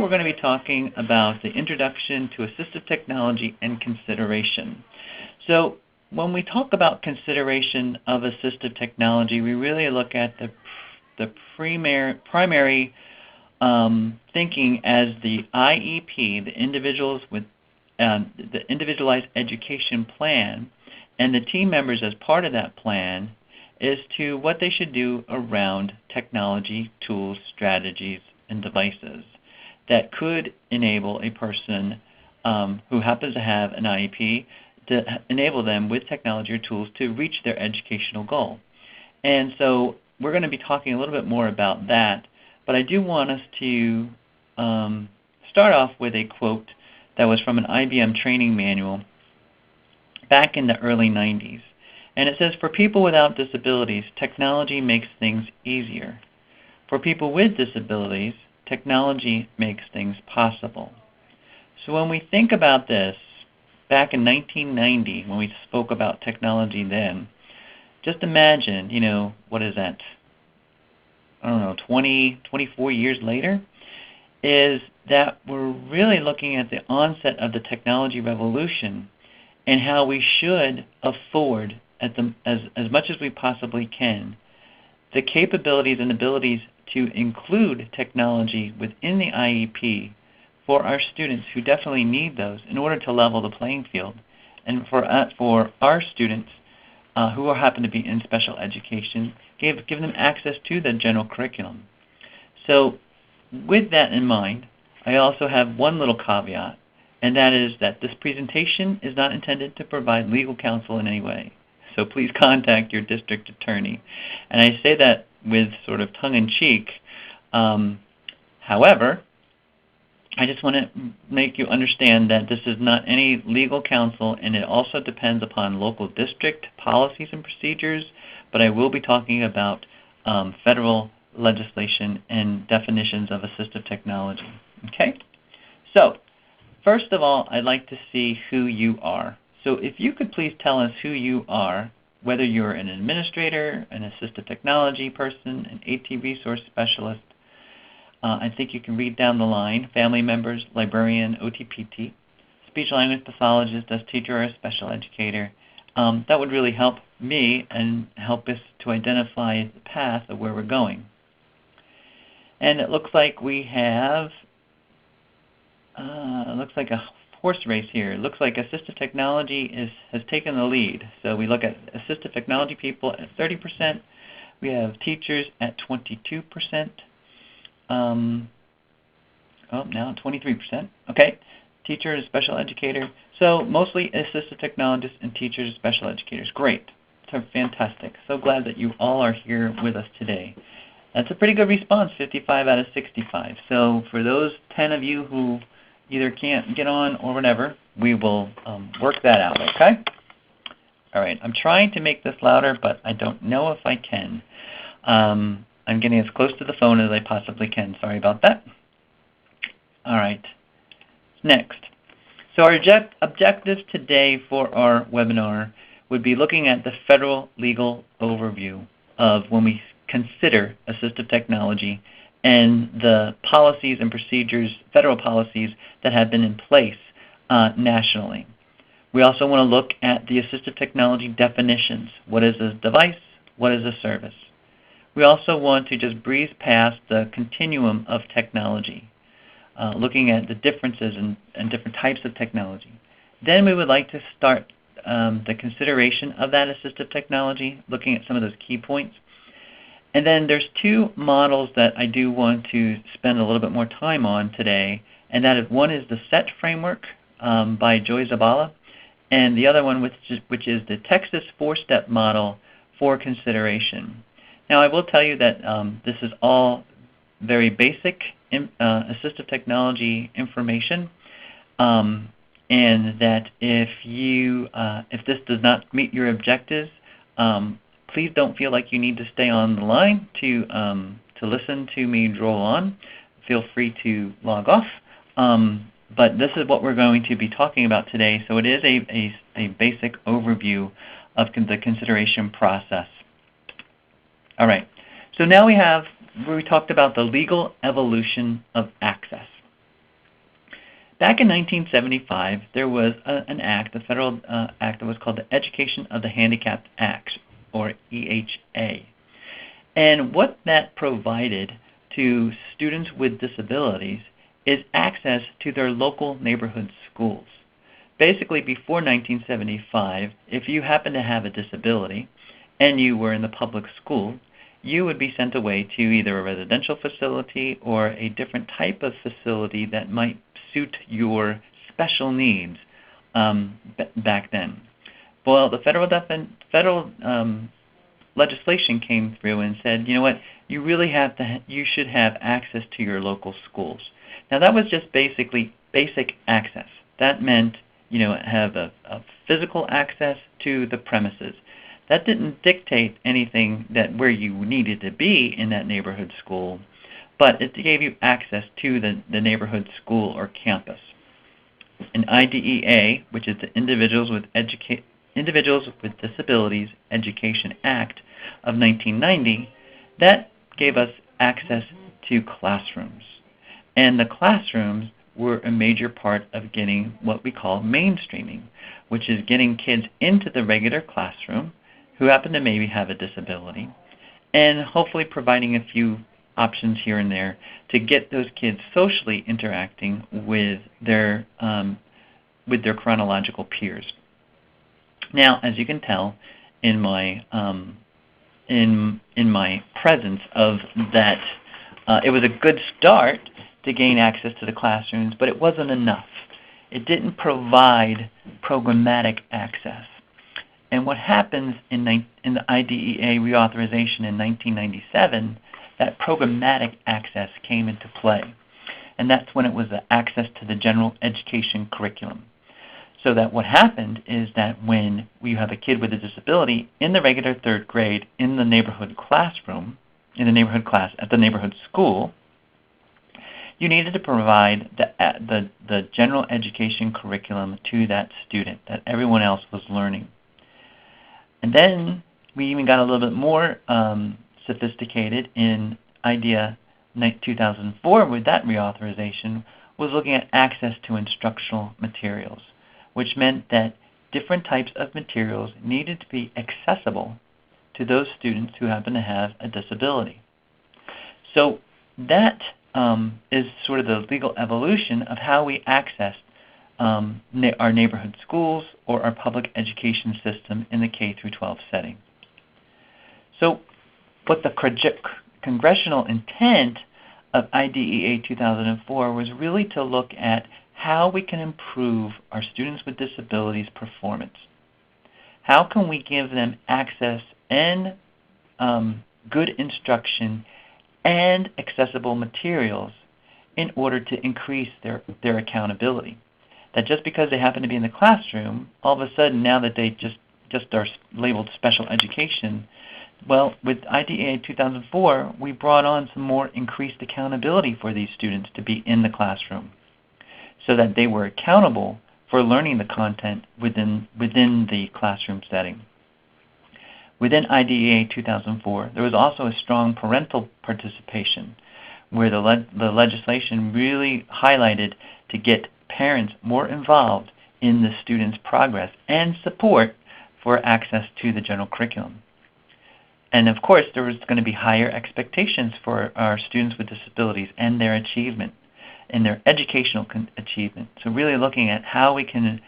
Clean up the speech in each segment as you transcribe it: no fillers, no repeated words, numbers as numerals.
we're going to be talking about the introduction to assistive technology and consideration. So when we talk about consideration of assistive technology, we really look at the primary thinking as the IEP, the Individualized Education Plan, and the team members as part of that plan is to what they should do around technology, tools, strategies, and devices that could enable a person who happens to have an IEP to enable them with technology or tools to reach their educational goal. And so we're going to be talking a little bit more about that, but I do want us to start off with a quote that was from an IBM training manual back in the early 90s. And it says, "For people without disabilities, technology makes things easier. For people with disabilities, technology makes things possible." So when we think about this, back in 1990, when we spoke about technology then, just imagine, what is that? I don't know, 24 years later, is that we're really looking at the onset of the technology revolution and how we should afford, as much as we possibly can, the capabilities and abilities to include technology within the IEP for our students who definitely need those in order to level the playing field, and for our students who happen to be in special education, give them access to the general curriculum. So with that in mind, I also have one little caveat, and that is that this presentation is not intended to provide legal counsel in any way. So please contact your district attorney. And I say that with sort of tongue-in-cheek. However, I just want to make you understand that this is not any legal counsel, and it also depends upon local district policies and procedures, but I will be talking about federal legislation and definitions of assistive technology. Okay? So, first of all, I'd like to see who you are. So if you could please tell us who you are, whether you're an administrator, an assistive technology person, an AT resource specialist. I think you can read down the line: family members, librarian, OTPT, speech language pathologist, as teacher or a special educator. That would really help me and help us to identify the path of where we're going. And it looks like we have, looks like a horse race here. It looks like assistive technology has taken the lead. So we look at assistive technology people at 30%. We have teachers at 22%. Now 23%. Okay, teacher and special educator. So mostly assistive technologists and teachers and special educators. Great. So fantastic. So glad that you all are here with us today. That's a pretty good response, 55 out of 65. So for those 10 of you who either can't get on or whatever, we will work that out, okay? All right, I'm trying to make this louder, but I don't know if I can. I'm getting as close to the phone as I possibly can. Sorry about that. All right, next. So our objectives today for our webinar would be looking at the federal legal overview of when we consider assistive technology and the policies and procedures, federal policies that have been in place nationally. We also want to look at the assistive technology definitions. What is a device? What is a service? We also want to just breeze past the continuum of technology, looking at the differences and different types of technology. Then we would like to start the consideration of that assistive technology, looking at some of those key points. And then there's two models that I do want to spend a little bit more time on today, and that is, one is the SET framework by Joy Zabala, and the other one which is the Texas FourStep model for consideration. Now I will tell you that this is all very basic assistive technology information, and that if this does not meet your objectives, please don't feel like you need to stay on the line to listen to me droll on. Feel free to log off. But this is what we're going to be talking about today. So it is a basic overview of the consideration process. All right. So now we talked about the legal evolution of access. Back in 1975, there was an act, a federal act that was called the Education of the Handicapped Act, or EHA. And what that provided to students with disabilities is access to their local neighborhood schools. Basically, before 1975, if you happened to have a disability and you were in the public school, you would be sent away to either a residential facility or a different type of facility that might suit your special needs back then. Well, the federal legislation came through and said, you know what, you really you should have access to your local schools. Now that was just basically basic access. That meant, have a physical access to the premises. That didn't dictate anything that where you needed to be in that neighborhood school, but it gave you access to the neighborhood school or campus. An IDEA, which is the Individuals with Disabilities Education Act of 1990, that gave us access to classrooms. And the classrooms were a major part of getting what we call mainstreaming, which is getting kids into the regular classroom who happen to maybe have a disability, and hopefully providing a few options here and there to get those kids socially interacting with their chronological peers. Now, as you can tell in my in my presence of that, it was a good start to gain access to the classrooms, but it wasn't enough. It didn't provide programmatic access. And what happens in the IDEA reauthorization in 1997, that programmatic access came into play. And that's when it was the access to the general education curriculum. So that what happened is that when you have a kid with a disability in the regular third grade in the neighborhood classroom, in the neighborhood class at the neighborhood school, you needed to provide the general education curriculum to that student that everyone else was learning. And then we even got a little bit more sophisticated in IDEA 2004 with that reauthorization, was looking at access to instructional materials, which meant that different types of materials needed to be accessible to those students who happen to have a disability. So that is sort of the legal evolution of how we access our neighborhood schools or our public education system in the K-12 setting. So what the congressional intent of IDEA 2004 was really to look at how we can improve our students with disabilities performance. How can we give them access and good instruction and accessible materials in order to increase their accountability? That just because they happen to be in the classroom, all of a sudden now that they just are labeled special education, well, with IDEA 2004, we brought on some more increased accountability for these students to be in the classroom so that they were accountable for learning the content within the classroom setting. Within IDEA 2004, there was also a strong parental participation where the legislation really highlighted to get parents more involved in the students' progress and support for access to the general curriculum. And of course, there was going to be higher expectations for our students with disabilities and their achievement, and their educational achievement. So really looking at how we can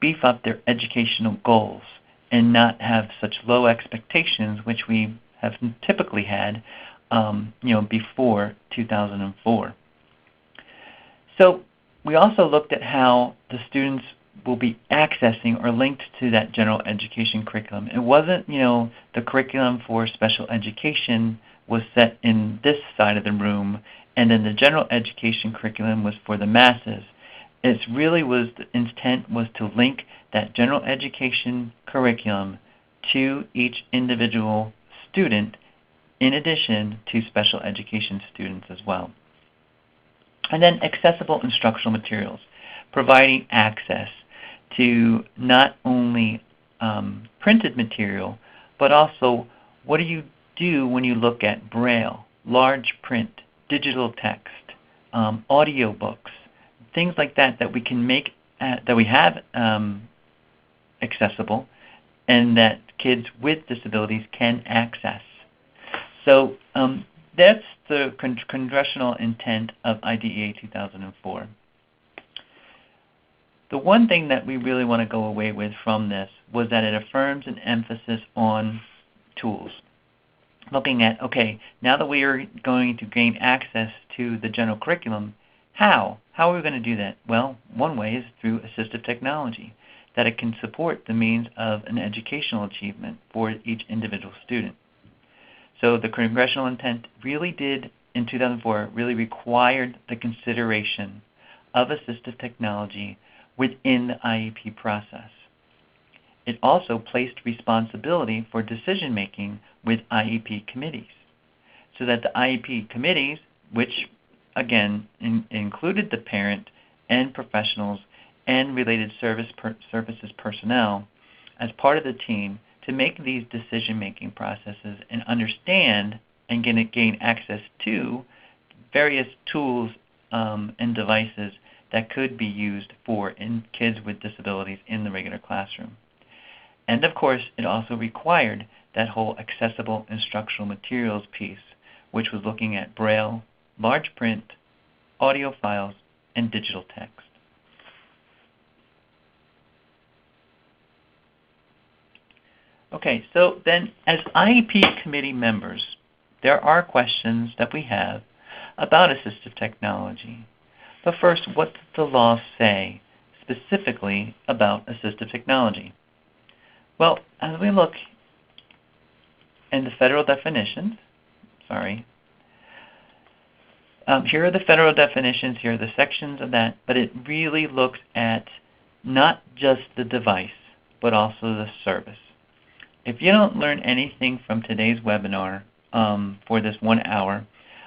beef up their educational goals and not have such low expectations, which we have typically had before 2004. So we also looked at how the students will be accessing or linked to that general education curriculum. It wasn't, the curriculum for special education was set in this side of the room, and then the general education curriculum was for the masses. It really was, the intent was to link that general education curriculum to each individual student in addition to special education students as well. And then accessible instructional materials, providing access to not only printed material, but also what do you do when you look at Braille, large print, digital text, audio books, things like that we can make, that we have accessible, and that kids with disabilities can access. So that's the congressional intent of IDEA 2004. The one thing that we really want to go away with from this was that it affirms an emphasis on tools. Looking at, okay, now that we are going to gain access to the general curriculum, how? How are we going to do that? Well, one way is through assistive technology, that it can support the means of an educational achievement for each individual student. So the congressional intent really did, in 2004, really required the consideration of assistive technology within the IEP process. It also placed responsibility for decision-making with IEP committees, so that the IEP committees, which again included the parent and professionals and related services personnel as part of the team, to make these decision-making processes and understand and gain access to various tools and devices that could be used for kids with disabilities in the regular classroom. And of course, it also required that whole accessible instructional materials piece, which was looking at Braille, large print, audio files, and digital text. Okay, so then as IEP committee members, there are questions that we have about assistive technology. But first, what does the law say specifically about assistive technology? Well, as we look in the federal definitions, here are the federal definitions, here are the sections of that, but it really looks at not just the device, but also the service. If you don't learn anything from today's webinar for this 1 hour,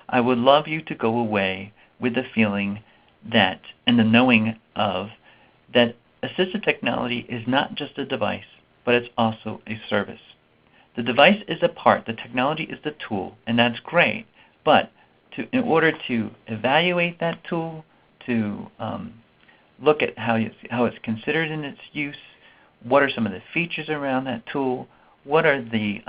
I would love you to go away with the feeling that, and the knowing of, that assistive technology is not just a device, but it's also a service. The device is a part, the technology is the tool, and that's great, but in order to evaluate that tool, to look at how it's considered in its use, what are some of the features around that tool, what are the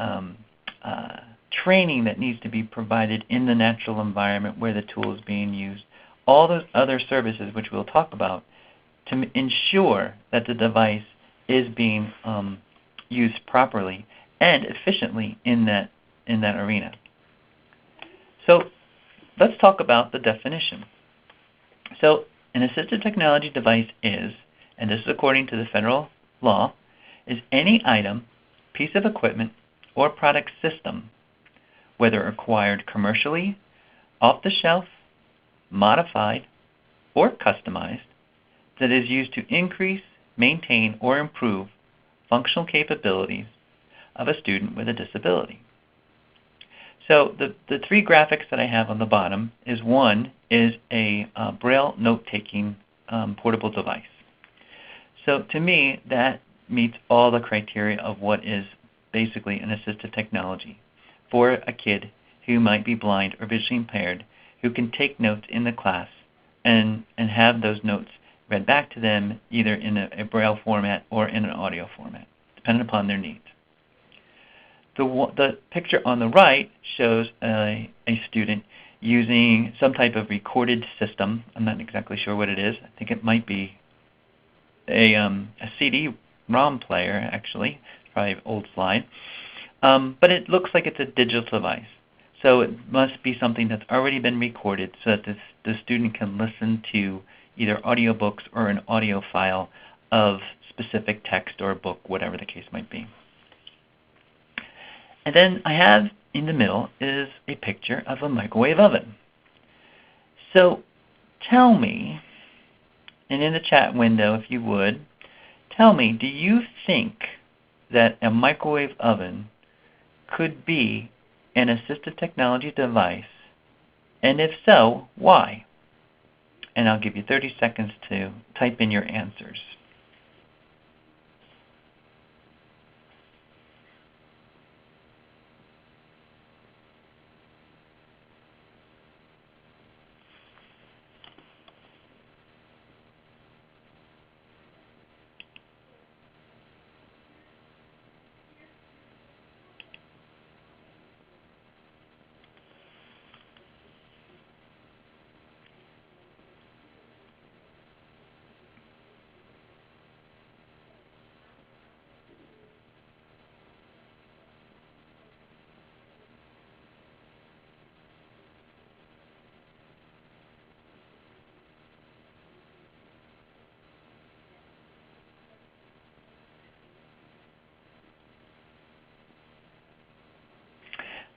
training that needs to be provided in the natural environment where the tool is being used, all those other services which we'll talk about, to ensure that the device is being used properly and efficiently in that arena. So let's talk about the definition. So an assistive technology device is, and this is according to the federal law, is any item, piece of equipment, or product system, whether acquired commercially, off the shelf, modified, or customized, that is used to increase, maintain, or improve functional capabilities of a student with a disability. So the three graphics that I have on the bottom is, one is a Braille note-taking portable device. So to me, that meets all the criteria of what is basically an assistive technology for a kid who might be blind or visually impaired, who can take notes in the class and have those notes read back to them either in a Braille format or in an audio format, depending upon their needs. The picture on the right shows a student using some type of recorded system. I'm not exactly sure what it is. I think it might be a CD-ROM player, actually. It's probably an old slide. But it looks like it's a digital device. So it must be something that's already been recorded so that the student can listen to either audiobooks or an audio file of specific text or a book, whatever the case might be. And then I have in the middle is a picture of a microwave oven. So tell me, and in the chat window if you would, tell me, do you think that a microwave oven could be an assistive technology device? And if so, why? And I'll give you 30 seconds to type in your answers.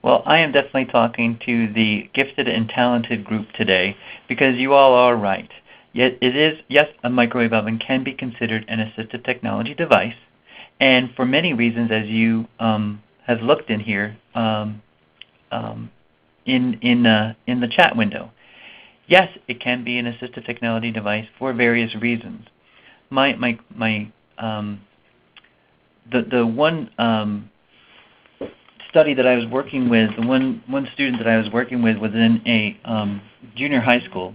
Well, I am definitely talking to the gifted and talented group today because you all are right. Yet it is, yes, a microwave oven can be considered an assistive technology device, and for many reasons, as you have looked in here um, in the chat window. Yes, it can be an assistive technology device for various reasons. My the one study that I was working with, the one student that I was working with was in a junior high school,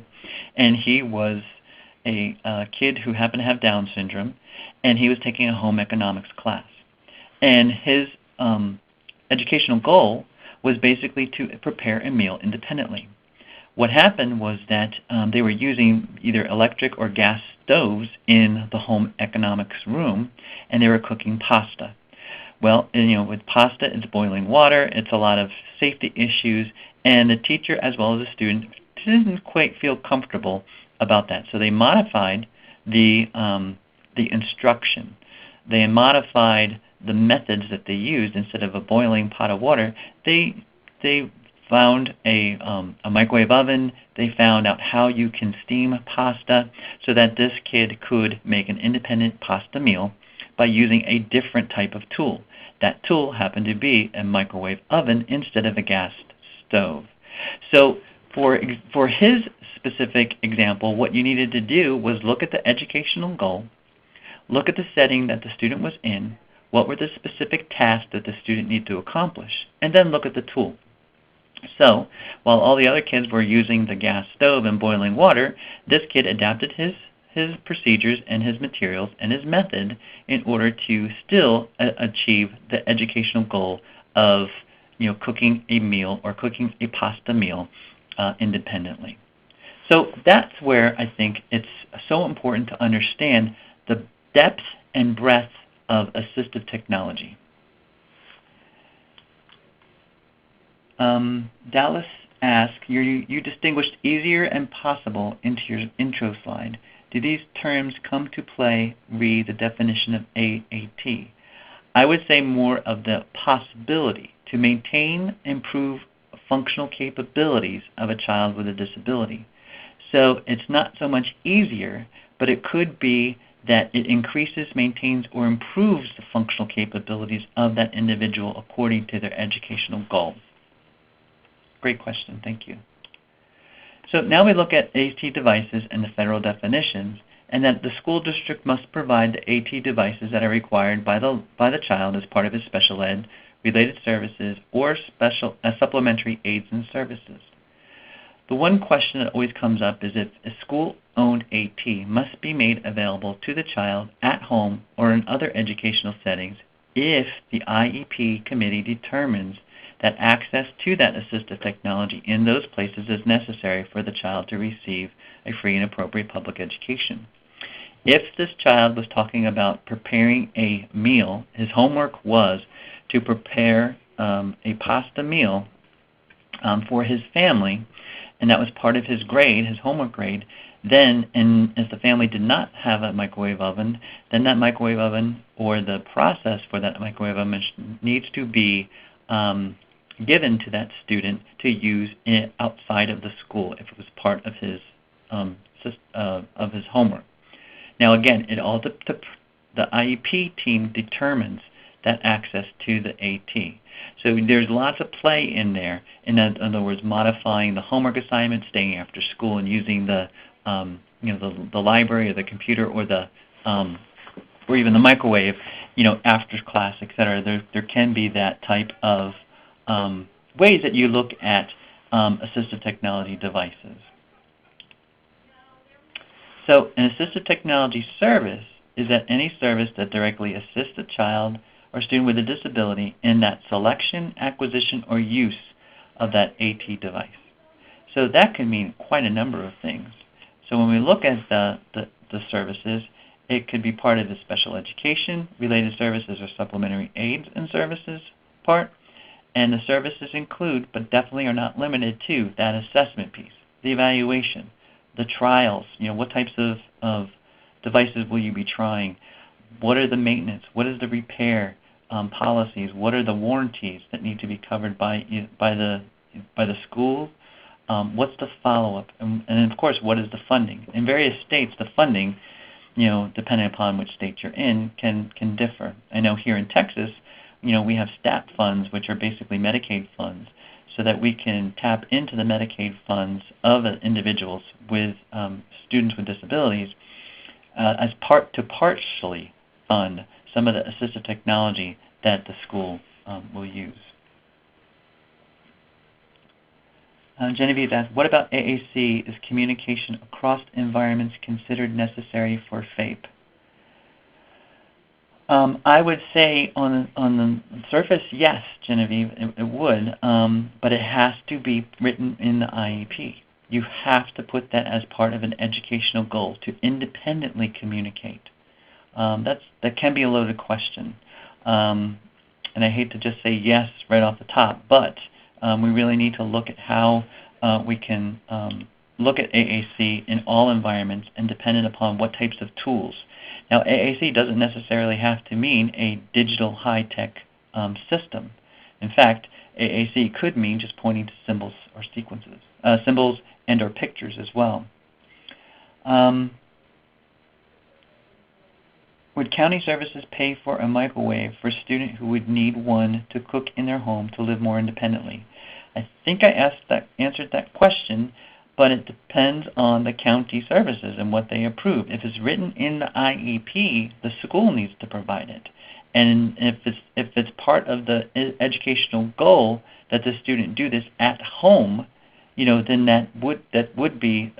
and he was a kid who happened to have Down syndrome, and he was taking a home economics class. And his educational goal was basically to prepare a meal independently. What happened was that they were using either electric or gas stoves in the home economics room, and they were cooking pasta. Well, with pasta, it's boiling water, it's a lot of safety issues, and the teacher as well as the student didn't quite feel comfortable about that. So they modified the instruction. They modified the methods that they used. Instead of a boiling pot of water, they found a microwave oven. They found out how you can steam pasta so that this kid could make an independent pasta meal by using a different type of tool. That tool happened to be a microwave oven instead of a gas stove. So for his specific example, what you needed to do was look at the educational goal, look at the setting that the student was in, what were the specific tasks that the student needed to accomplish, and then look at the tool. So while all the other kids were using the gas stove and boiling water, this kid adapted his procedures and his materials and his method in order to still achieve the educational goal of cooking a meal or cooking a pasta meal independently. So that's where I think it's so important to understand the depth and breadth of assistive technology. Dallas asks, you distinguished easier and possible into your intro slide. Do these terms come to play re the definition of AAT? I would say more of the possibility to maintain and improve functional capabilities of a child with a disability. So it's not so much easier, but it could be that it increases, maintains, or improves the functional capabilities of that individual according to their educational goal. Great question, thank you. So now we look at AT devices and the federal definitions, and that the school district must provide the AT devices that are required by the child as part of his special ed, related services, or supplementary aids and services. The one question that always comes up is if a school-owned AT must be made available to the child at home or in other educational settings if the IEP committee determines that access to that assistive technology in those places is necessary for the child to receive a free and appropriate public education. If this child was talking about preparing a meal, his homework was to prepare a pasta meal for his family, and that was part of his grade, his homework grade, then, and if the family did not have a microwave oven, then that microwave oven or the process for that microwave oven needs to be given to that student to use outside of the school if it was part of his homework. Now again, the IEP team determines that access to the AT. So there's lots of play in there. In other words, modifying the homework assignment, staying after school, and using the library or the computer or or even the microwave, after class, etc. There can be that type of ways that you look at assistive technology devices. So an assistive technology service is any service that directly assists a child or student with a disability in that selection, acquisition, or use of that AT device. So that can mean quite a number of things. So when we look at the services, it could be part of the special education, related services, or supplementary aids and services part. And the services include, but definitely are not limited to, that assessment piece, the evaluation, the trials. What types of devices will you be trying? What are the maintenance? What is the repair? policies? What are the warranties that need to be covered by the school? What's the follow-up? And of course, what is the funding? In various states, the funding, depending upon which state you're in, can differ. I know here in Texas, we have STAP funds, which are basically Medicaid funds, so that we can tap into the Medicaid funds of individuals with students with disabilities to partially fund some of the assistive technology that the school will use. Genevieve asked, what about AAC? Is communication across environments considered necessary for FAPE? I would say on the surface, yes, Genevieve, it would, but it has to be written in the IEP. You have to put that as part of an educational goal to independently communicate. That can be a loaded question, and I hate to just say yes right off the top, but we really need to look at how we can look at AAC in all environments and dependent upon what types of tools. Now, AAC doesn't necessarily have to mean a digital high-tech system. In fact, AAC could mean just pointing to symbols or sequences, symbols and or pictures as well. Would county services pay for a microwave for a student who would need one to cook in their home to live more independently? I think I answered that question, but it depends on the county services and what they approve. If it's written in the IEP, the school needs to provide it. And if it's part of the educational goal that the student do this at home, then that would be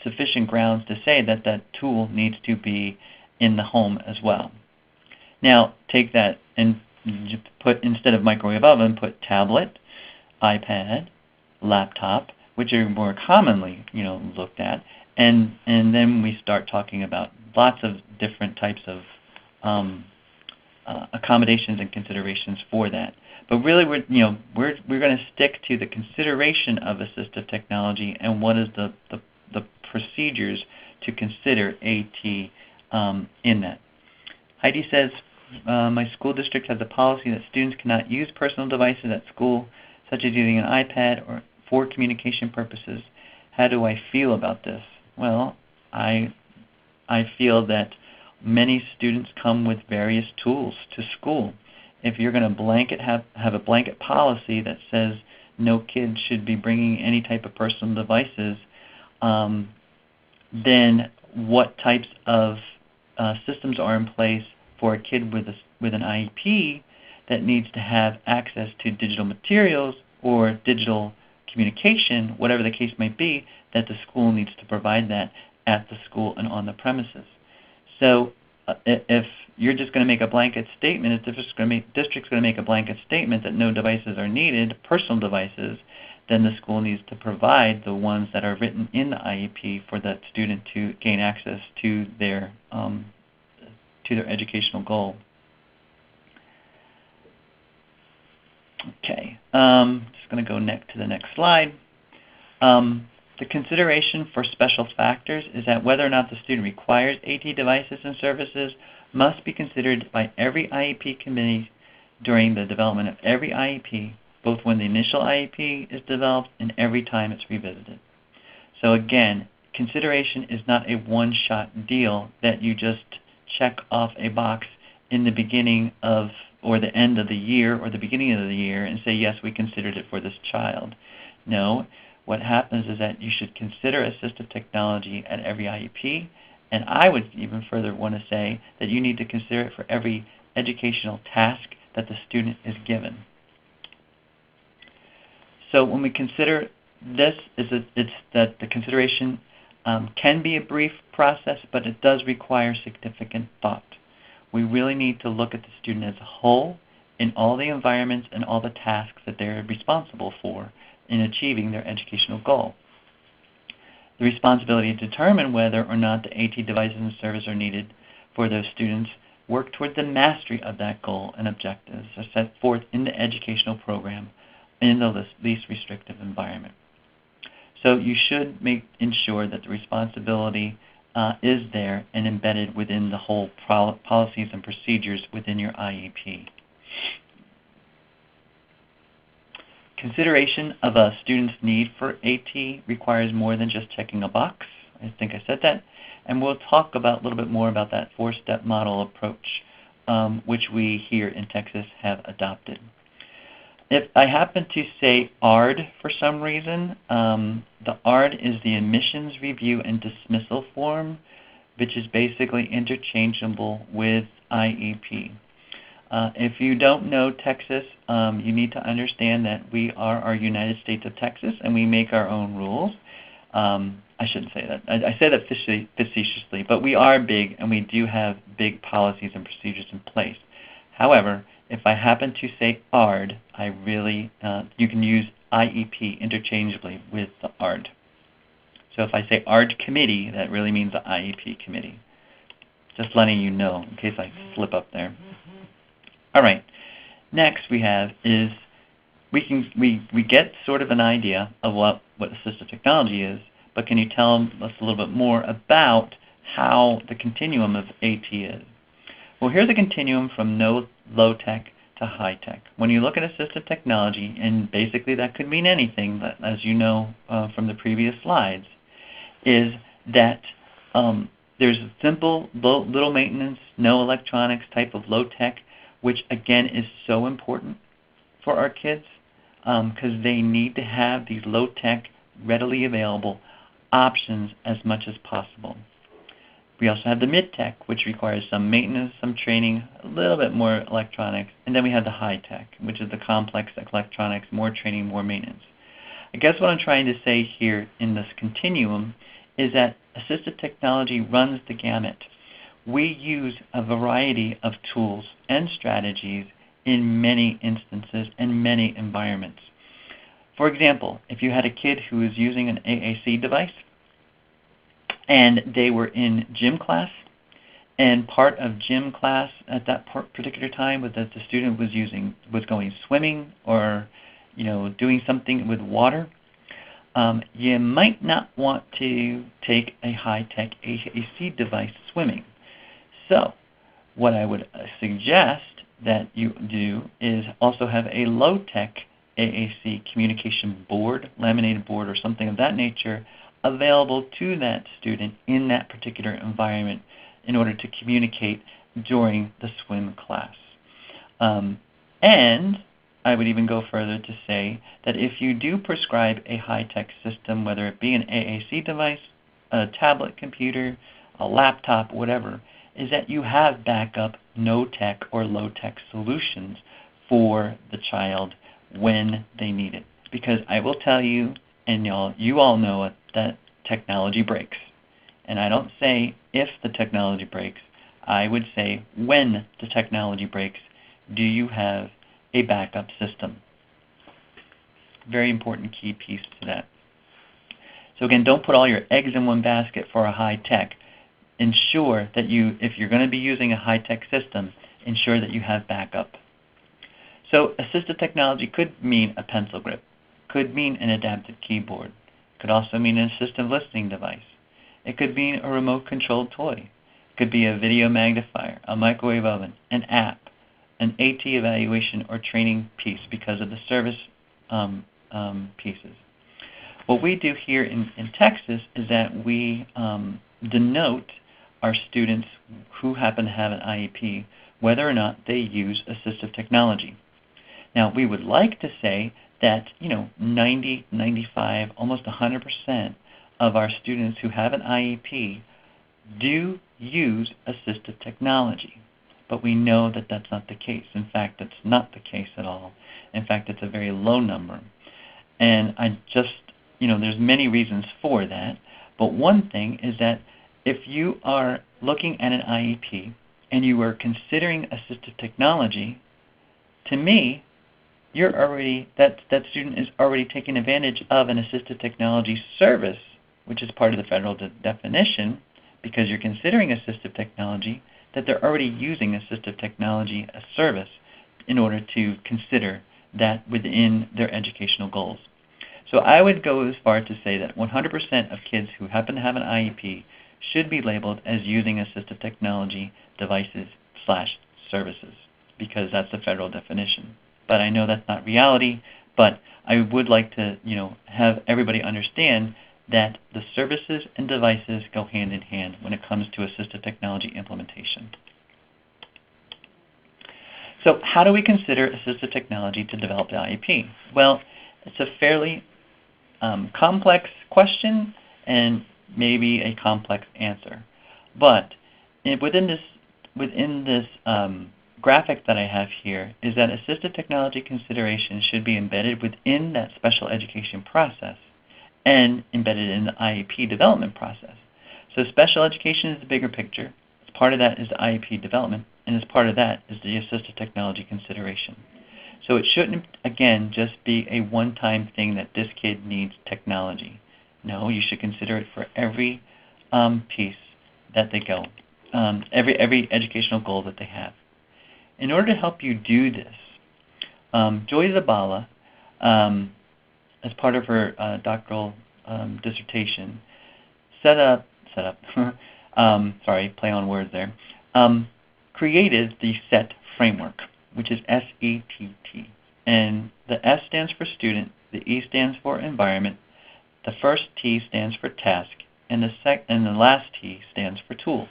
sufficient grounds to say that that tool needs to be in the home as well. Now, take that and put, instead of microwave oven, put tablet, iPad, laptop, which are more commonly looked at, and then we start talking about lots of different types of accommodations and considerations for that. But really, we're going to stick to the consideration of assistive technology and what is the procedures to consider AT in that. Heidi says, my school district has a policy that students cannot use personal devices at school, such as using an iPad or for communication purposes. How do I feel about this? Well, I feel that many students come with various tools to school. If you're going to have a blanket policy that says no kid should be bringing any type of personal devices, then what types of systems are in place for a kid with an IEP that needs to have access to digital materials or digital communication, whatever the case might be, that the school needs to provide that at the school and on the premises. So if you're just going to make a blanket statement, if the district's going to make a blanket statement that no devices are needed, personal devices, then the school needs to provide the ones that are written in the IEP for that student to gain access to their educational goal. Okay, just going to go to the next slide. The consideration for special factors is that whether or not the student requires AT devices and services must be considered by every IEP committee during the development of every IEP, both when the initial IEP is developed and every time it's revisited. So again, consideration is not a one-shot deal that you just check off a box in the beginning of or the end of the year or the beginning of the year and say, yes, we considered it for this child. No, what happens is that you should consider assistive technology at every IEP, and I would even further want to say that you need to consider it for every educational task that the student is given. So when we consider this, it's that the consideration can be a brief process, but it does require significant thought. We really need to look at the student as a whole in all the environments and all the tasks that they're responsible for in achieving their educational goal. The responsibility to determine whether or not the AT devices and services are needed for those students work toward the mastery of that goal and objectives are set forth in the educational program in the least restrictive environment. So you should ensure that the responsibility is there and embedded within the whole policies and procedures within your IEP. Consideration of a student's need for AT requires more than just checking a box. I think I said that. And we'll talk about a little bit more about that four-step model approach, which we here in Texas have adopted. If I happen to say ARD for some reason, the ARD is the Admissions Review and Dismissal Form, which is basically interchangeable with IEP. If you don't know Texas, you need to understand that we are our United States of Texas and we make our own rules. I shouldn't say that. I say that facetiously, but we are big and we do have big policies and procedures in place. However, if I happen to say ARD, you can use IEP interchangeably with the ARD. So if I say ARD committee, that really means the IEP committee. Just letting you know in case I slip up there. All right. Next we have is we get sort of an idea of what assistive technology is, but can you tell us a little bit more about how the continuum of AT is? Well, here's a continuum from low tech to high tech. When you look at assistive technology, and basically that could mean anything, but as you know from the previous slides, is that there's a simple, little maintenance, no electronics type of low tech, which again is so important for our kids because they need to have these low tech, readily available options as much as possible. We also have the mid-tech, which requires some maintenance, some training, a little bit more electronics, and then we have the high-tech, which is the complex electronics, more training, more maintenance. I guess what I'm trying to say here in this continuum is that assistive technology runs the gamut. We use a variety of tools and strategies in many instances and many environments. For example, if you had a kid who was using an AAC device and they were in gym class, and part of gym class at that particular time was that the student was going swimming or doing something with water, you might not want to take a high-tech AAC device swimming. So what I would suggest that you do is also have a low-tech AAC communication board, laminated board or something of that nature available to that student in that particular environment in order to communicate during the swim class. And I would even go further to say that if you do prescribe a high-tech system, whether it be an AAC device, a tablet computer, a laptop, whatever, is that you have backup no-tech or low-tech solutions for the child when they need it. Because I will tell you, and you all know it, that technology breaks. And I don't say if the technology breaks, I would say when the technology breaks, do you have a backup system? Very important key piece to that. So again, don't put all your eggs in one basket for a high-tech. Ensure that if you're going to be using a high-tech system, ensure that you have backup. So assistive technology could mean a pencil grip, could mean an adaptive keyboard, could also mean an assistive listening device. It could mean a remote-controlled toy. It could be a video magnifier, a microwave oven, an app, an AT evaluation or training piece because of the service pieces. What we do here in Texas is that we denote our students who happen to have an IEP whether or not they use assistive technology. Now, we would like to say that 90, 95, almost 100% of our students who have an IEP do use assistive technology. But we know that that's not the case. In fact, that's not the case at all. In fact, it's a very low number. And there's many reasons for that. But one thing is that if you are looking at an IEP and you are considering assistive technology, to me, that student is already taking advantage of an assistive technology service, which is part of the federal definition, because you're considering assistive technology, that they're already using assistive technology as service in order to consider that within their educational goals. So I would go as far to say that 100% of kids who happen to have an IEP should be labeled as using assistive technology devices/services. because that's the federal definition. But I know that's not reality, but I would like to, have everybody understand that the services and devices go hand in hand when it comes to assistive technology implementation. So how do we consider assistive technology to develop the IEP? Well, it's a fairly complex question and maybe a complex answer. But within this graphic that I have here is that assistive technology considerations should be embedded within that special education process and embedded in the IEP development process. So special education is the bigger picture. As part of that is the IEP development, and as part of that is the assistive technology consideration. So it shouldn't, again, just be a one-time thing that this kid needs technology. No, you should consider it for every piece that they go, every educational goal that they have. In order to help you do this, Joy Zabala, as part of her doctoral dissertation, play on words there, created the SET framework, which is S-E-T-T. And the S stands for student, the E stands for environment, the first T stands for task, and the last T stands for tool.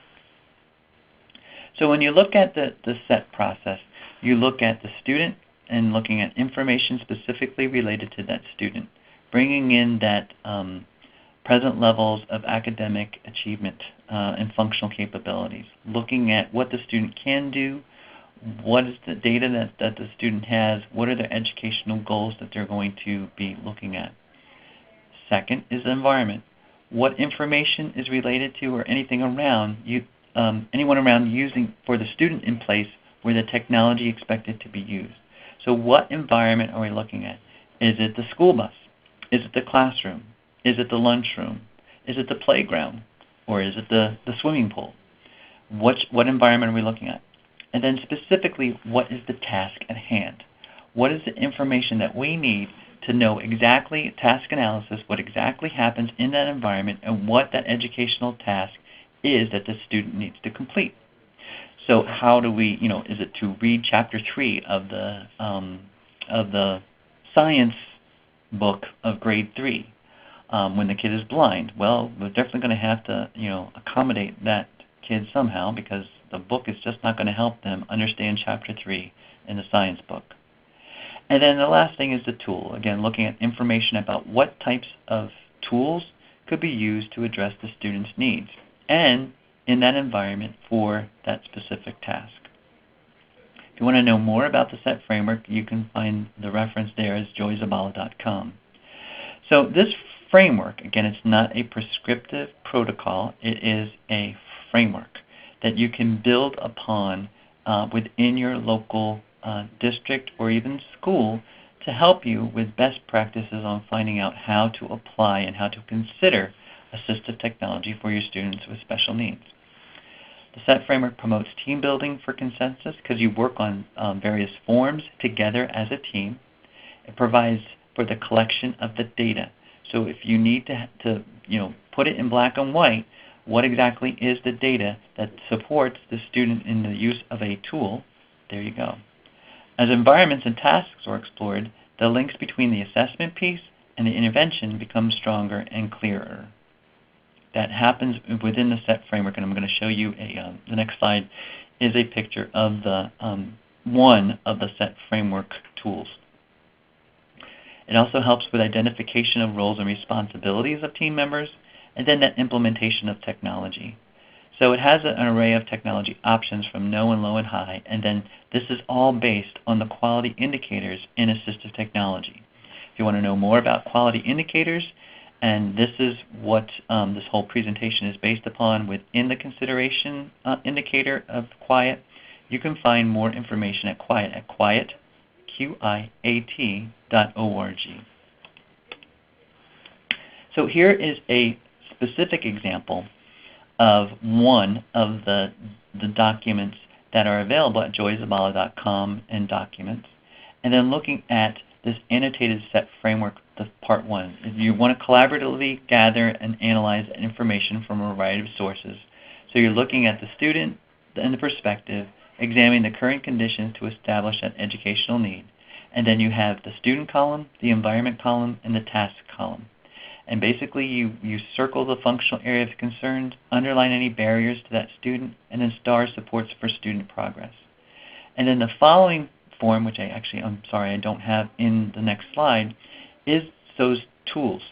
So when you look at the SET process, you look at the student and looking at information specifically related to that student, bringing in that present levels of academic achievement and functional capabilities, looking at what the student can do, what is the data that the student has, what are their educational goals that they're going to be looking at. Second is the environment. What information is related to or anything around anyone around using for the student in place where the technology expected to be used. So what environment are we looking at? Is it the school bus? Is it the classroom? Is it the lunchroom? Is it the playground? Or is it the swimming pool? What environment are we looking at? And then specifically, what is the task at hand? What is the information that we need to know exactly, task analysis, what exactly happens in that environment and what that educational task is that the student needs to complete. So how do we, is it to read chapter 3 of the science book of grade 3 when the kid is blind? Well, we're definitely going to have to, accommodate that kid somehow because the book is just not going to help them understand chapter 3 in the science book. And then the last thing is the tool. Again, looking at information about what types of tools could be used to address the student's needs and in that environment for that specific task. If you want to know more about the SET framework, you can find the reference there as joyzabala.com. So this framework, again, it's not a prescriptive protocol. It is a framework that you can build upon within your local district or even school to help you with best practices on finding out how to apply and how to consider assistive technology for your students with special needs. The SET framework promotes team building for consensus because you work on various forms together as a team. It provides for the collection of the data. So if you need to put it in black and white, what exactly is the data that supports the student in the use of a tool, there you go. As environments and tasks are explored, the links between the assessment piece and the intervention become stronger and clearer. That happens within the SET framework, and I'm going to show you the next slide is a picture of the one of the SET framework tools. It also helps with identification of roles and responsibilities of team members, and then that implementation of technology. So it has an array of technology options from no and low and high, and then this is all based on the quality indicators in assistive technology. If you want to know more about quality indicators, and this is what this whole presentation is based upon within the consideration indicator of QIAT, you can find more information at QIAT at QIAT.org. So here is a specific example of one of the documents that are available at joyzabala.com in documents, and then looking at this annotated SET framework, the part 1. You want to collaboratively gather and analyze information from a variety of sources. So you're looking at the student and the perspective, examining the current conditions to establish an educational need. And then you have the student column, the environment column, and the task column. And basically you circle the functional area of concern, underline any barriers to that student, and then star supports for student progress. And then the following form, which I'm sorry I don't have in the next slide, is those tools.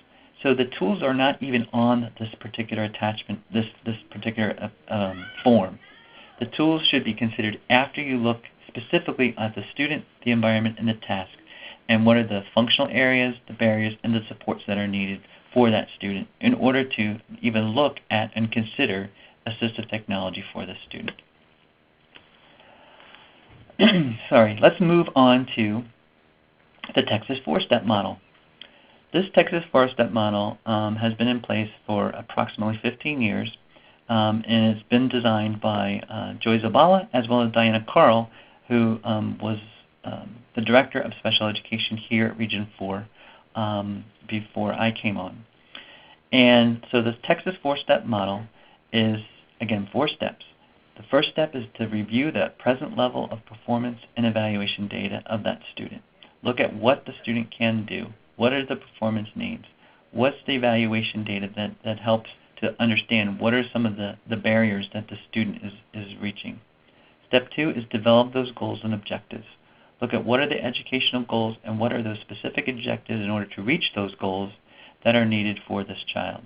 So the tools are not even on this particular attachment, this particular form. The tools should be considered after you look specifically at the student, the environment, and the task, and what are the functional areas, the barriers, and the supports that are needed for that student in order to even look at and consider assistive technology for the student. Sorry, let's move on to the Texas FourStep model. This Texas FourStep model has been in place for approximately 15 years, and it's been designed by Joy Zabala as well as Diana Carl, who was the Director of Special Education here at Region 4 before I came on. And so this Texas FourStep model is, again, 4 steps. The first step is to review the present level of performance and evaluation data of that student. Look at what the student can do. What are the performance needs? What's the evaluation data that helps to understand what are some of the barriers that the student is reaching? Step 2 is develop those goals and objectives. Look at what are the educational goals and what are those specific objectives in order to reach those goals that are needed for this child.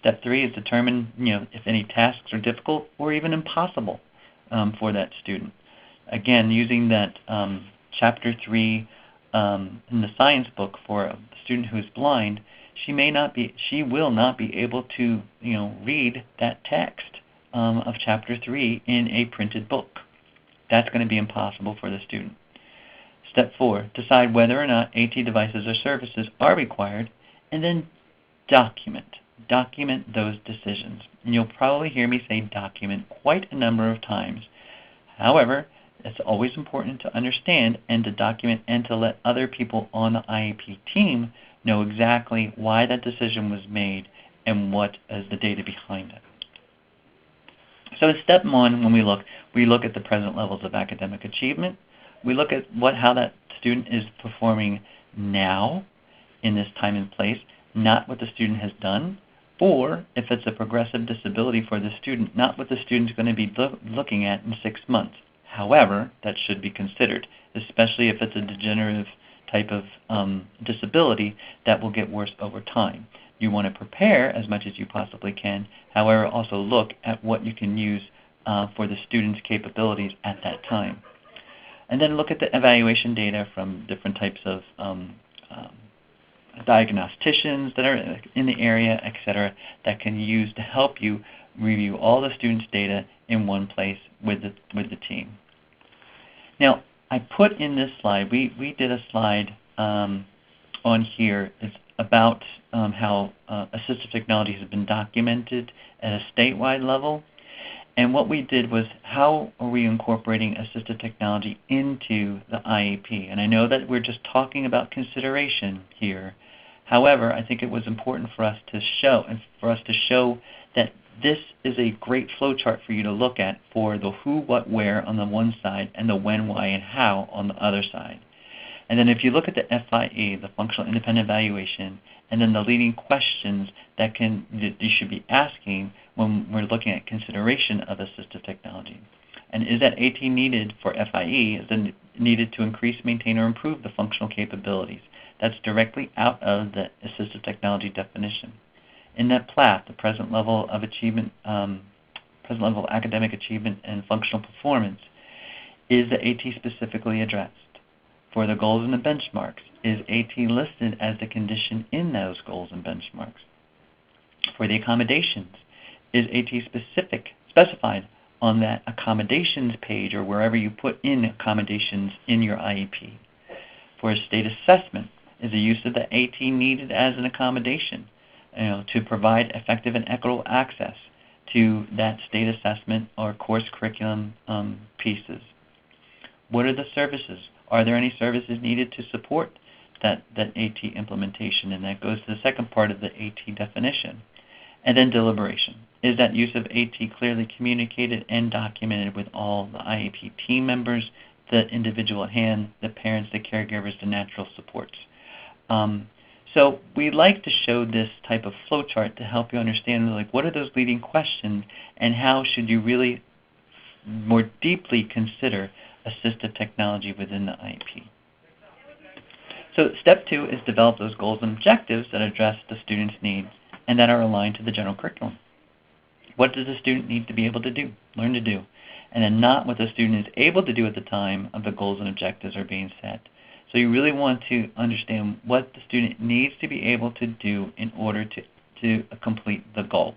Step 3 is determine if any tasks are difficult or even impossible for that student. Again, using that Chapter 3 in the science book for a student who is blind, she will not be able to read that text of Chapter 3 in a printed book. That's going to be impossible for the student. Step 4, decide whether or not AT devices or services are required, and then document those decisions. And you'll probably hear me say document quite a number of times. However, it's always important to understand and to document and to let other people on the IEP team know exactly why that decision was made and what is the data behind it. So in step 1, when we look at the present levels of academic achievement. We look at how that student is performing now in this time and place, not what the student has done, or if it's a progressive disability for the student, not what the student's going to be looking at in 6 months. However, that should be considered, especially if it's a degenerative type of disability that will get worse over time. You want to prepare as much as you possibly can, however, also look at what you can use for the student's capabilities at that time. And then look at the evaluation data from different types of diagnosticians that are in the area, etc., that can use to help you review all the students' data in one place with the team. Now, I put in this slide, we did a slide on here. It's about how assistive technology has been documented at a statewide level. And what we did was, how are we incorporating assistive technology into the IEP? And I know that we're just talking about consideration here. However, I think it was important for us to show that this is a great flowchart for you to look at for the who, what, where on the one side and the when, why, and how on the other side. And then if you look at the FIE, the Functional Independent Evaluation, and then the leading questions that you should be asking when we're looking at consideration of assistive technology. And is that AT needed for FIE? Is it needed to increase, maintain, or improve the functional capabilities? That's directly out of the assistive technology definition. In that PLAT, the present level of achievement, present level of academic achievement and functional performance, is the AT specifically addressed? For the goals and the benchmarks, is AT listed as the condition in those goals and benchmarks? For the accommodations, is AT specified on that accommodations page or wherever you put in accommodations in your IEP? For a state assessment, is the use of the AT needed as an accommodation to provide effective and equitable access to that state assessment or course curriculum pieces? What are the services? Are there any services needed to support that AT implementation? And that goes to the second part of the AT definition. And then deliberation. Is that use of AT clearly communicated and documented with all the IEP team members, the individual at hand, the parents, the caregivers, the natural supports? So we like to show this type of flowchart to help you understand, like, what are those leading questions and how should you really more deeply consider assistive technology within the IEP. So step 2 is develop those goals and objectives that address the student's needs and that are aligned to the general curriculum. What does the student need to be able to do, learn to do, and then not what the student is able to do at the time of the goals and objectives are being set. So you really want to understand what the student needs to be able to do in order to complete the goal.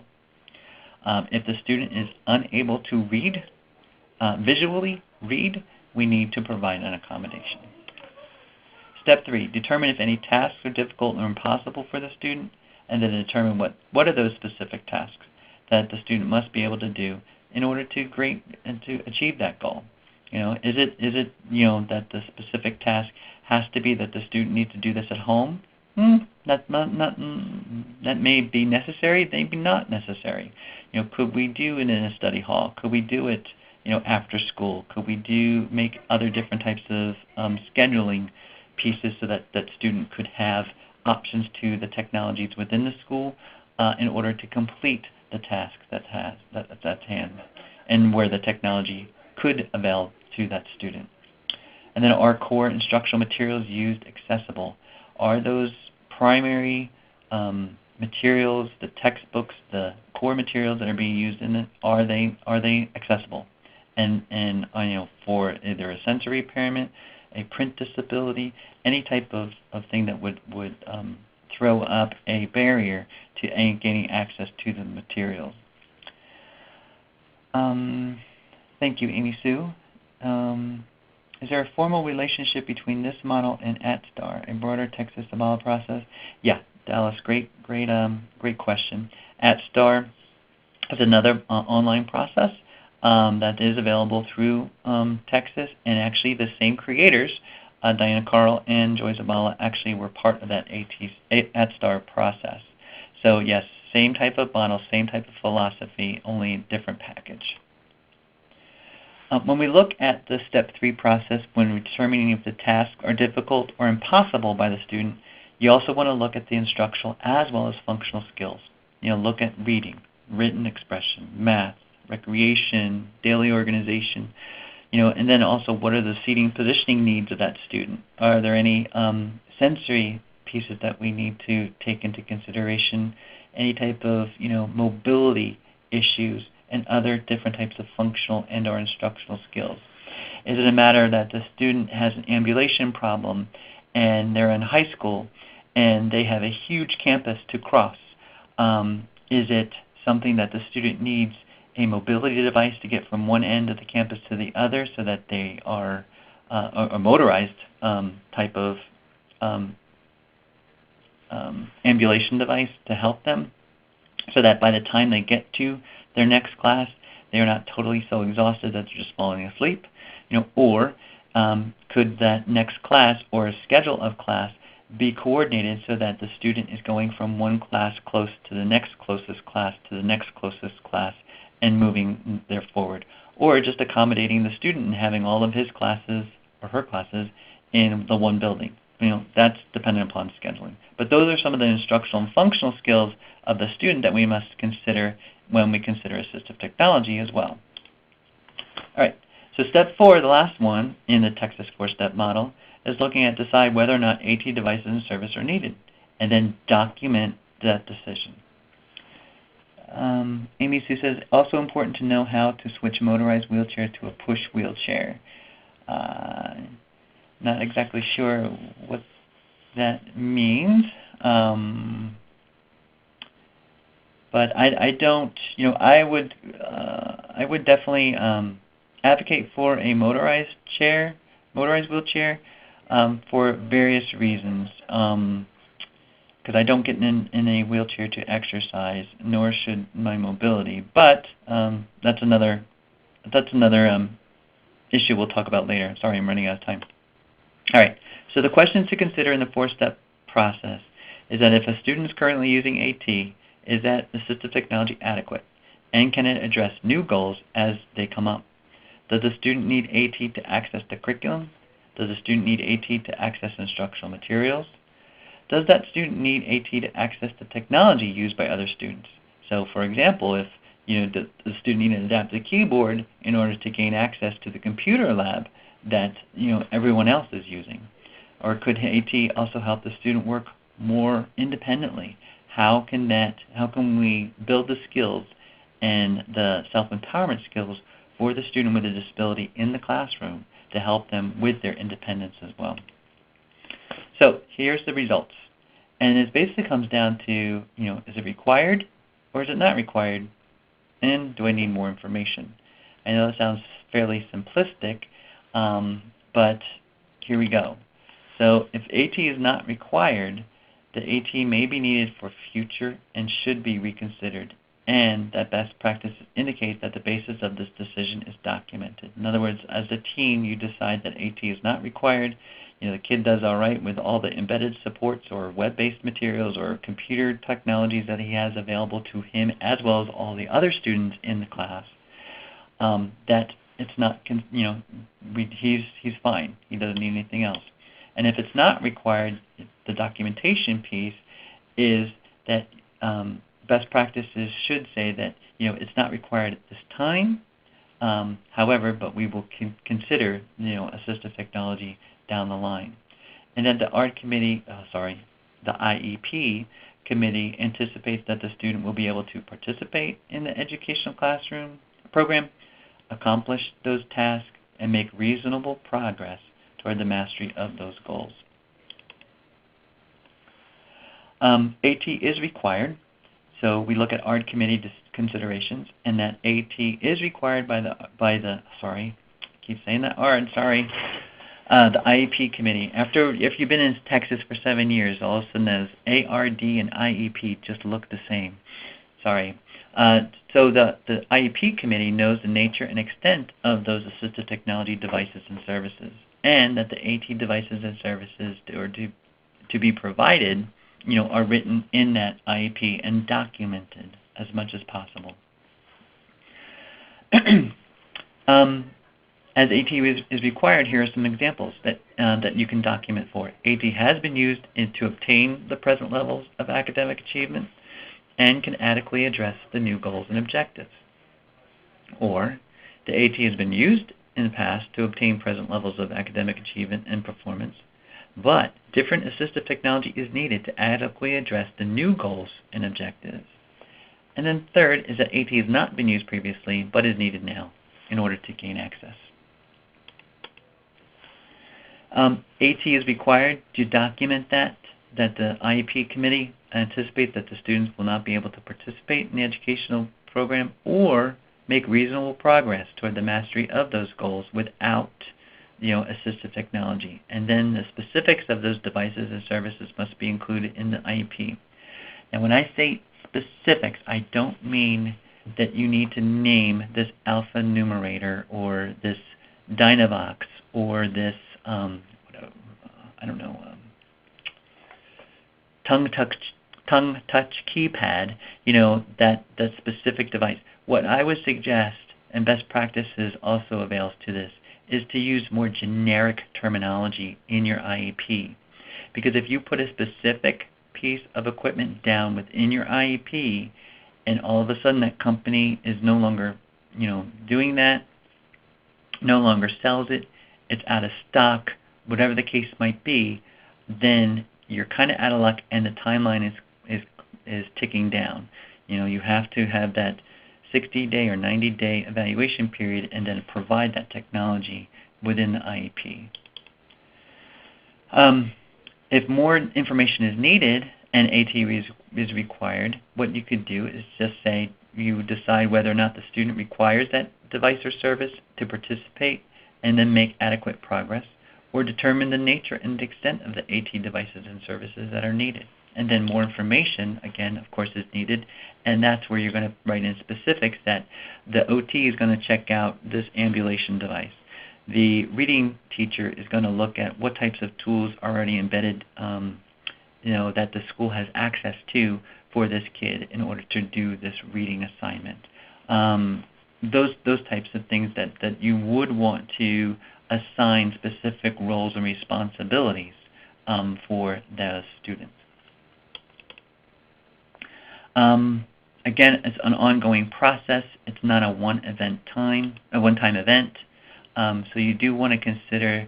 If the student is unable to read, visually read, we need to provide an accommodation. Step 3, determine if any tasks are difficult or impossible for the student, and then determine what are those specific tasks that the student must be able to do in order to achieve that goal. Is it that the specific task has to be that the student needs to do this at home? That may be necessary, maybe not necessary. Could we do it in a study hall? Could we do it after school? Could we make other different types of scheduling pieces so that that student could have options to the technologies within the school in order to complete the task that's at hand, and where the technology could avail to that student. And then, are core instructional materials used accessible? Are those primary materials, the textbooks, the core materials that are being used in it, are they accessible? And for either a sensory impairment, a print disability, any type of thing that would throw up a barrier to gaining access to the materials. Thank you, Amy Sue. Is there a formal relationship between this model and ATSTAR, a broader Texas model process? Yeah, Dallas, great question. ATSTAR is another online process that is available through Texas, and actually the same creators, Diana Carl and Joy Zabala, actually were part of that ATSTAR process. So yes, same type of model, same type of philosophy, only different package. When we look at the step 3 process, when determining if the tasks are difficult or impossible by the student, you also want to look at the instructional as well as functional skills. Look at reading, written expression, math, recreation, daily organization, and then also what are the seating positioning needs of that student? Are there any sensory pieces that we need to take into consideration? Any type of mobility issues and other different types of functional and or instructional skills? Is it a matter that the student has an ambulation problem and they're in high school and they have a huge campus to cross? Is it something that the student needs a mobility device to get from one end of the campus to the other so that they are a motorized type of ambulation device to help them so that by the time they get to their next class, they are not totally so exhausted that they're just falling asleep? Or could that next class or a schedule of class be coordinated so that the student is going from one class close to the next closest class to the next closest class and moving there forward? Or just accommodating the student and having all of his classes or her classes in the one building? That's dependent upon scheduling. But those are some of the instructional and functional skills of the student that we must consider when we consider assistive technology as well. All right, so step 4, the last one in the Texas FourStep model, is looking at decide whether or not AT devices and service are needed, and then document that decision. Amy Sue says, also important to know how to switch motorized wheelchair to a push wheelchair. Not exactly sure what that means. But I don't, I would definitely advocate for a motorized wheelchair, for various reasons. Because I don't get in a wheelchair to exercise, nor should my mobility. But that's another issue we'll talk about later. Sorry, I'm running out of time. All right. So the questions to consider in the 4-step process is that if a student is currently using AT, is that assistive technology adequate? And can it address new goals as they come up? Does the student need AT to access the curriculum? Does the student need AT to access instructional materials? Does that student need AT to access the technology used by other students? So, for example, if the student needed an adaptive keyboard in order to gain access to the computer lab that everyone else is using, or could AT also help the student work more independently? How can we build the skills and the self-empowerment skills for the student with a disability in the classroom to help them with their independence as well? So here's the results. And it basically comes down to, is it required or is it not required? And do I need more information? I know that sounds fairly simplistic, but here we go. So if AT is not required, the AT may be needed for future and should be reconsidered, and that best practice indicates that the basis of this decision is documented. In other words, as a team, you decide that AT is not required. The kid does all right with all the embedded supports or web-based materials or computer technologies that he has available to him, as well as all the other students in the class. That it's not, he's fine. He doesn't need anything else. And if it's not required, the documentation piece is that best practices should say that it's not required at this time. However, but we will consider assistive technology down the line. And then the the IEP committee anticipates that the student will be able to participate in the educational classroom program, accomplish those tasks, and make reasonable progress toward the mastery of those goals. AT is required, so we look at ARD committee considerations, and that AT is required by the IEP committee. If you've been in Texas for 7 years, all of a sudden those ARD and IEP just look the same. So the IEP committee knows the nature and extent of those assistive technology devices and services, and that the AT devices and services to be provided, are written in that IEP and documented as much as possible. As AT is required, here are some examples that you can document for. AT has been used to obtain the present levels of academic achievement and can adequately address the new goals and objectives. Or, the AT has been used in the past to obtain present levels of academic achievement and performance, but different assistive technology is needed to adequately address the new goals and objectives. And then third is that AT has not been used previously, but is needed now in order to gain access. AT is required to document that the IEP committee anticipates that the students will not be able to participate in the educational program or make reasonable progress toward the mastery of those goals without assistive technology. And then the specifics of those devices and services must be included in the IEP. Now when I say specifics, I don't mean that you need to name this alphanumerator or this Dynavox or this tongue touch keypad, that specific device. What I would suggest, and best practices also avails to this, is to use more generic terminology in your IEP. Because if you put a specific piece of equipment down within your IEP, and all of a sudden that company is no longer, doing that, no longer sells it, it's out of stock, whatever the case might be, then you're kind of out of luck, and the timeline is ticking down. You have to have that 60-day or 90-day evaluation period and then provide that technology within the IEP. If more information is needed and AT is required, what you could do is just say you decide whether or not the student requires that device or service to participate and then make adequate progress, or determine the nature and extent of the AT devices and services that are needed. And then more information, again, of course, is needed, and that's where you're going to write in specifics that the OT is going to check out this ambulation device. The reading teacher is going to look at what types of tools are already embedded, that the school has access to for this kid in order to do this reading assignment. those types of things that you would want to assign specific roles and responsibilities for the students. Again, it's an ongoing process. It's not a one-time event. So you do want to consider,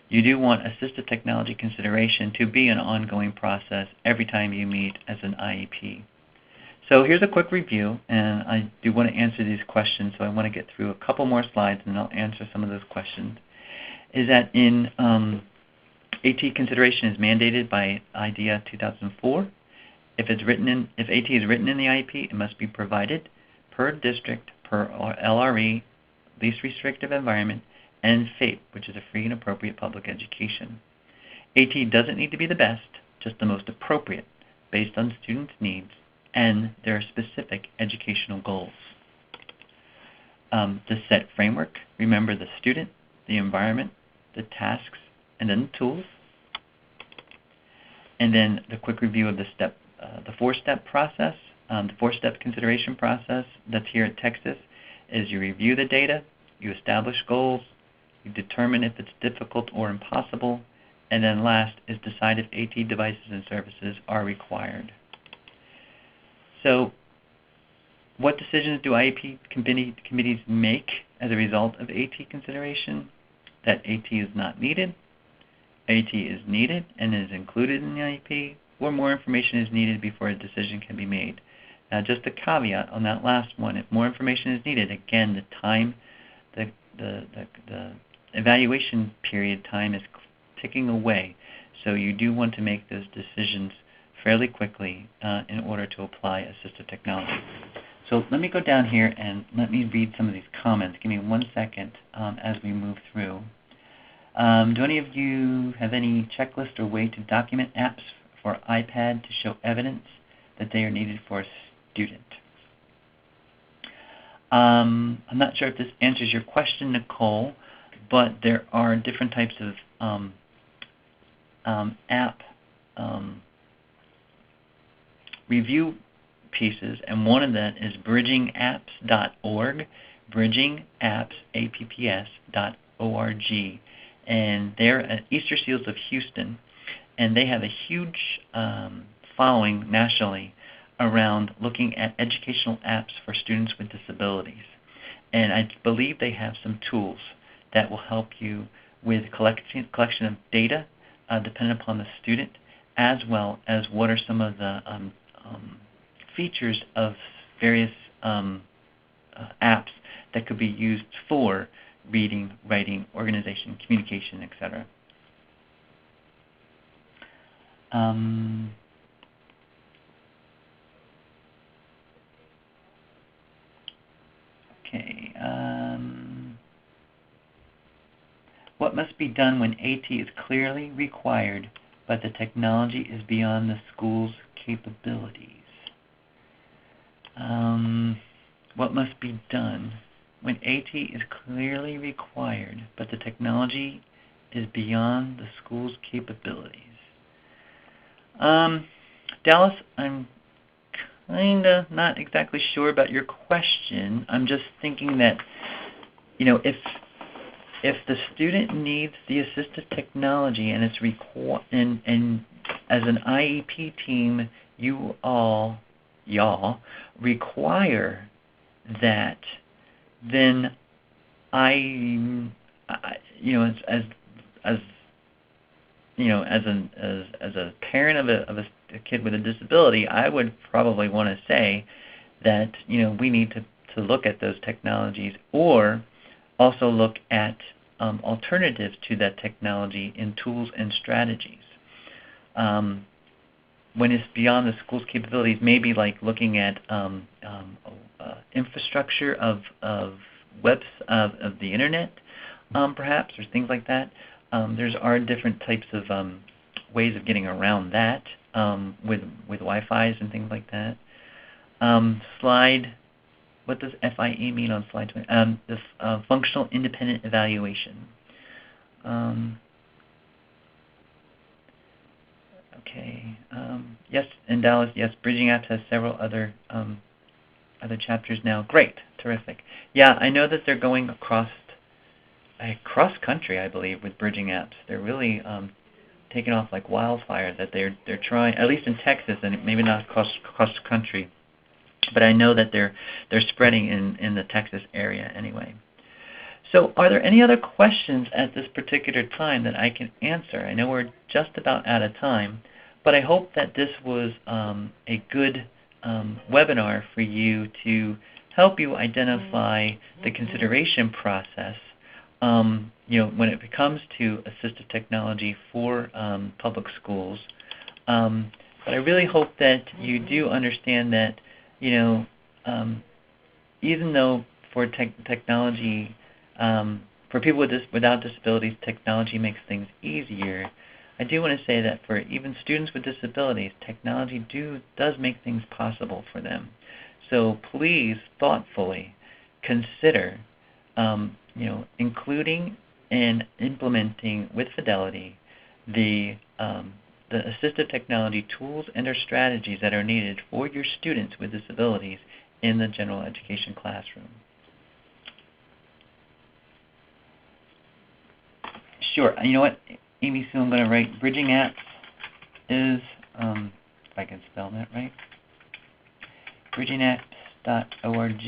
you do want assistive technology consideration to be an ongoing process every time you meet as an IEP. So here's a quick review, and I do want to answer these questions, so I want to get through a couple more slides and I'll answer some of those questions. Is that in AT consideration is mandated by IDEA 2004. If AT is written in the IEP, it must be provided per district, per LRE, least restrictive environment, and FAPE, which is a free and appropriate public education. AT doesn't need to be the best, just the most appropriate, based on students' needs and their specific educational goals. The SET framework, remember the student, the environment, the tasks, and then the tools. And then the quick review of the FourStep process. The FourStep consideration process that's here at Texas is you review the data, you establish goals, you determine if it's difficult or impossible, and then last is decide if AT devices and services are required. So what decisions do IEP committees make as a result of AT consideration? That AT is not needed, AT is needed and is included in the IEP, or more information is needed before a decision can be made. Now just a caveat on that last one, if more information is needed, again, the time, the evaluation period time is ticking away, so you do want to make those decisions fairly quickly in order to apply assistive technology. So let me go down here and let me read some of these comments. Give me 1 second as we move through. Do any of you have any checklist or way to document apps for iPad to show evidence that they are needed for a student? I'm not sure if this answers your question, Nicole, but there are different types of app review pieces, and one of them is bridgingapps.org, bridgingapps.org, and they're at Easter Seals of Houston, and they have a huge following nationally around looking at educational apps for students with disabilities. And I believe they have some tools that will help you with collection of data dependent upon the student, as well as what are some of the features of various apps that could be used for reading, writing, organization, communication, etc. Okay. What must be done when AT is clearly required, but the technology is beyond the school's capabilities? What must be done when AT is clearly required, but the technology is beyond the school's capabilities? Dallas, I'm kind of not exactly sure about your question. I'm just thinking that, you know, if the student needs the assistive technology and it's and as an IEP team, y'all require that, then as a parent of a kid with a disability, I would probably want to say that, you know, we need to look at those technologies, or also look at alternatives to that technology in tools and strategies. When it's beyond the school's capabilities, maybe like looking at infrastructure of webs of the internet, perhaps, or things like that. There's different types of ways of getting around that with Wi-Fi's and things like that. What does FIE mean on slide 20? The functional independent evaluation. Okay. Yes, in Dallas, yes, Bridging Apps has several other other chapters now? Great, terrific. Yeah, I know that they're going across country, I believe, with bridging apps. They're really taking off like wildfire. That they're trying, at least in Texas, and maybe not across the country, but I know that they're spreading in the Texas area anyway. So are there any other questions at this particular time that I can answer? I know we're just about out of time, but I hope that this was a good webinar for you to help you identify the consideration process when it comes to assistive technology for public schools. But I really hope that you do understand that, even though for technology, for people without disabilities, technology makes things easier, I do want to say that for even students with disabilities, technology does make things possible for them. So please thoughtfully consider including and implementing with fidelity the assistive technology tools and or strategies that are needed for your students with disabilities in the general education classroom. Sure. You know what, Amy Sue, I'm going to write Bridging Apps is, if I can spell that right, bridgingapps.org.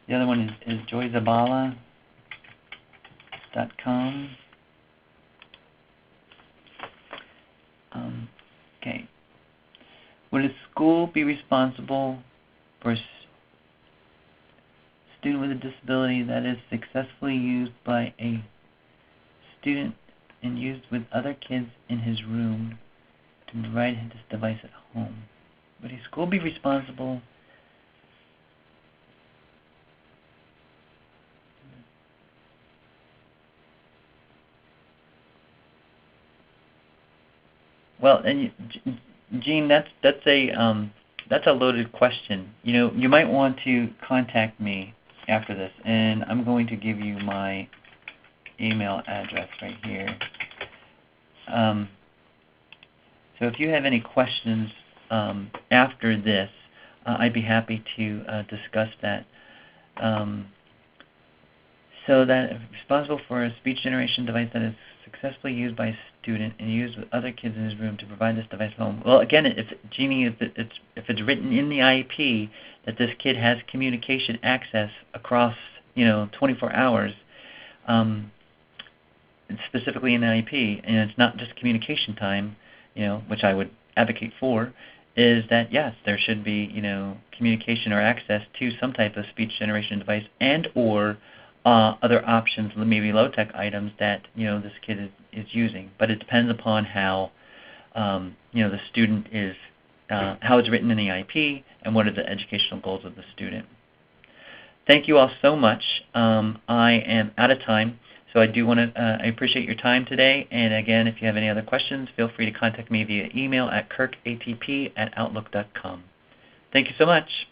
The other one is joyzabala.com. Okay. Would a school be responsible for a student with a disability that is successfully used by a student and used with other kids in his room to provide this device at home? Would a school be responsible? Well, and Gene, that's a loaded question. You might want to contact me after this, and I'm going to give you my email address right here. So if you have any questions after this, I'd be happy to discuss that. So that responsible for a speech generation device that is successfully used by a student and used with other kids in his room to provide this device at home. Well, again, if it's written in the IEP that this kid has communication access across 24 hours, specifically in the IEP, and it's not just communication time, which I would advocate for, is that yes, there should be communication or access to some type of speech generation device and or other options, maybe low-tech items that this kid is using. But it depends upon how the student is, how it's written in the IEP, and what are the educational goals of the student. Thank you all so much. I am out of time, so I do want to. I appreciate your time today. And again, if you have any other questions, feel free to contact me via email at kirkatp@outlook.com. Thank you so much.